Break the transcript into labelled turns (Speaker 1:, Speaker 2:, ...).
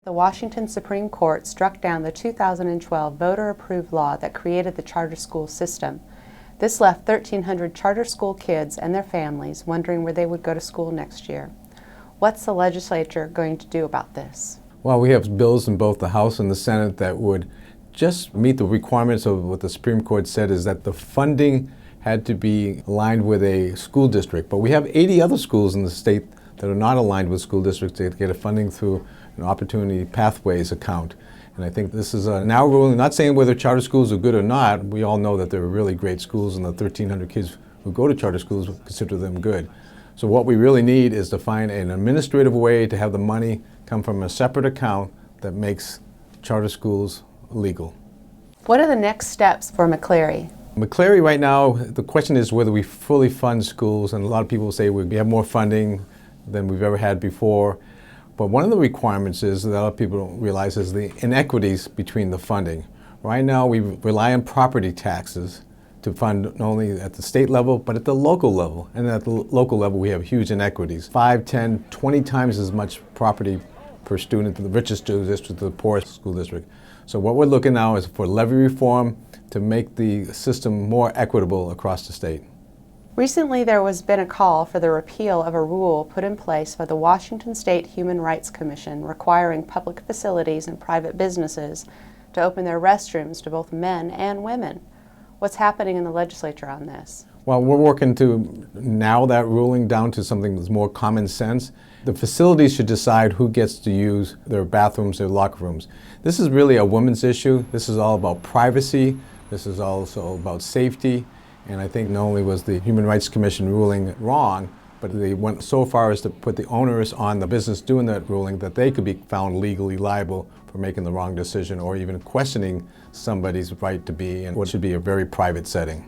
Speaker 1: The Washington Supreme Court struck down the 2012 voter-approved law that created the charter school system. This left 1,300 charter school kids and their families wondering where they would go to school next year. What's the legislature going to do about this?
Speaker 2: Well, we have bills in both the House and the Senate that would just meet the requirements of what the Supreme Court said, is that the funding had to be aligned with a school district. But we have 80 other schools in the state that are not aligned with school districts. They get a funding through an Opportunity Pathways account. And I think this is a now ruling, not saying whether charter schools are good or not. We all know that they're really great schools, and the 1,300 kids who go to charter schools consider them good. So what we really need is to find an administrative way to have the money come from a separate account that makes charter schools legal.
Speaker 1: What are the next steps for McCleary?
Speaker 2: McCleary right now, the question is whether we fully fund schools, and a lot of people say we have more funding than we've ever had before. But one of the requirements is that a lot of people don't realize is the inequities between the funding. Right now we rely on property taxes to fund not only at the state level, but at the local level. And at the local level we have huge inequities. 5, 10, 20 times as much property per student to the richest school district to the poorest school district. So what we're looking now is for levy reform to make the system more equitable across the state.
Speaker 1: Recently there has been a call for the repeal of a rule put in place by the Washington State Human Rights Commission requiring public facilities and private businesses to open their restrooms to both men and women. What's happening in the legislature on this?
Speaker 2: Well, we're working to narrow that ruling down to something that's more common sense. The facilities should decide who gets to use their bathrooms, their locker rooms. This is really a women's issue. This is all about privacy. This is also about safety. And I think not only was the Human Rights Commission ruling wrong, but they went so far as to put the onus on the business doing that ruling that they could be found legally liable for making the wrong decision or even questioning somebody's right to be in what should be a very private setting.